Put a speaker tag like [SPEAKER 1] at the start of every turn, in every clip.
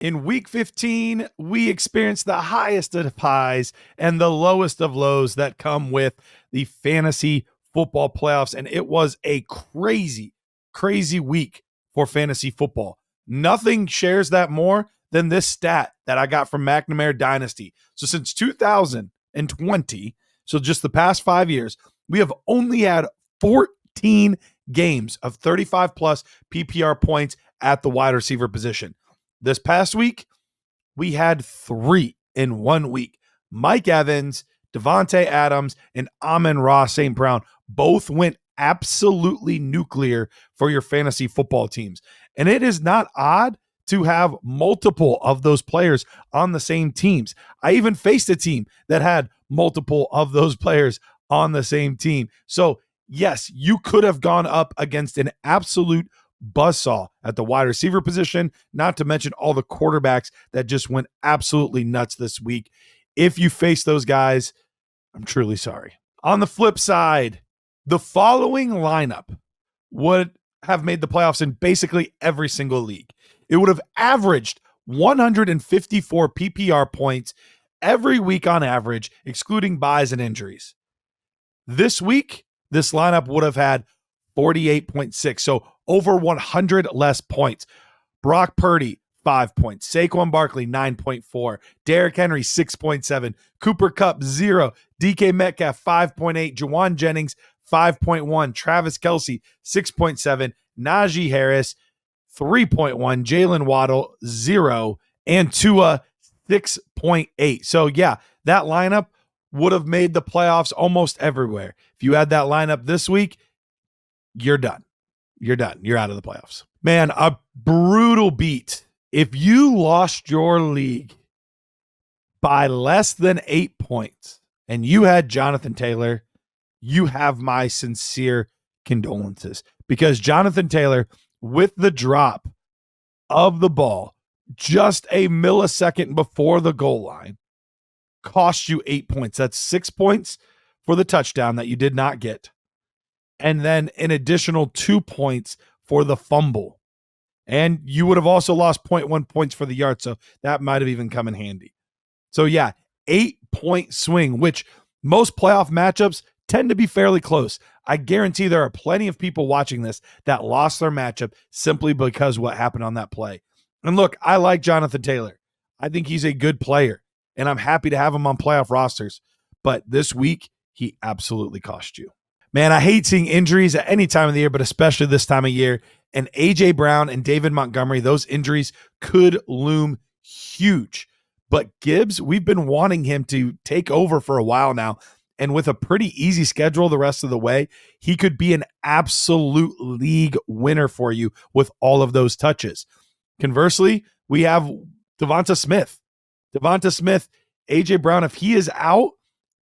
[SPEAKER 1] In week 15, we experienced the highest of highs and the lowest of lows that come with the fantasy football playoffs. And it was a crazy, crazy week for fantasy football. Nothing shares that more than this stat that I got from McNamara Dynasty. So since 2020, so just the past 5 years, we have only had 14 games of 35 plus PPR points at the wide receiver position. This past week, we had 3 in 1 week. Mike Evans, DeVonta Adams, and Amon-Ra St. Brown both went absolutely nuclear for your fantasy football teams. And it is not odd to have multiple of those players on the same teams. I even faced a team that had multiple of those players on the same team. So, yes, you could have gone up against an absolute buzzsaw at the wide receiver position, not to mention all the quarterbacks that just went absolutely nuts this week. If you face those guys, I'm truly sorry. On the flip side, the following lineup would have made the playoffs in basically every single league. It would have averaged 154 PPR points every week on average, excluding buys and injuries. This week, this lineup would have had 48.6, so over 100 less points. Brock Purdy, 5 points. Saquon Barkley, 9.4. Derrick Henry, 6.7. Cooper Kupp, 0. DK Metcalf, 5.8. Juwan Jennings, 5.1. Travis Kelce, 6.7. Najee Harris, 3.1. Jalen Waddle, 0. And Tua, 6.8. So, yeah, that lineup would have made the playoffs almost everywhere. If you had that lineup this week, you're done. You're done. You're out of the playoffs. Man, a brutal beat. If you lost your league by less than 8 points and you had Jonathan Taylor, you have my sincere condolences, because Jonathan Taylor, with the drop of the ball just a millisecond before the goal line, cost you 8 points. That's 6 points for the touchdown that you did not get, and then an additional 2 points for the fumble. And you would have also lost 0.1 points for the yard, so that might have even come in handy. So, yeah, 8-point swing, which most playoff matchups tend to be fairly close. I guarantee there are plenty of people watching this that lost their matchup simply because what happened on that play. And look, I like Jonathan Taylor. I think he's a good player, and I'm happy to have him on playoff rosters. But this week, he absolutely cost you. Man, I hate seeing injuries at any time of the year, but especially this time of year. And A.J. Brown and David Montgomery, those injuries could loom huge. But Gibbs, we've been wanting him to take over for a while now. And with a pretty easy schedule the rest of the way, he could be an absolute league winner for you with all of those touches. Conversely, we have DeVonta Smith. DeVonta Smith, A.J. Brown, if he is out,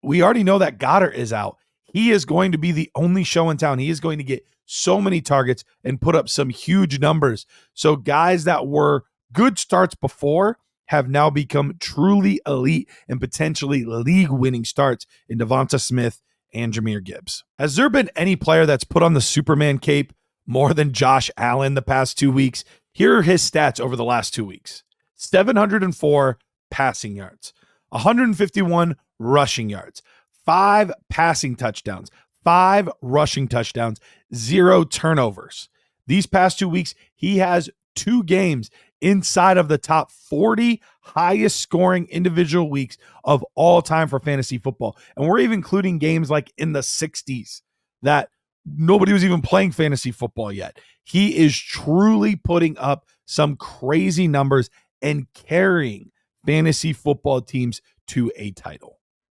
[SPEAKER 1] we already know that Goddard is out. He is going to be the only show in town. He is going to get so many targets and put up some huge numbers. So guys that were good starts before have now become truly elite and potentially league-winning starts in DeVonta Smith and Jahmyr Gibbs. Has there been any player that's put on the Superman cape more than Josh Allen the past 2 weeks? Here are his stats over the last 2 weeks. 704 passing yards, 151 rushing yards, 5 passing touchdowns, 5 rushing touchdowns, 0 turnovers. These past 2 weeks, he has 2 games inside of the top 40 highest scoring individual weeks of all time for fantasy football. And we're even including games like in the 60s that nobody was even playing fantasy football yet. He is truly putting up some crazy numbers and carrying fantasy football teams to a title.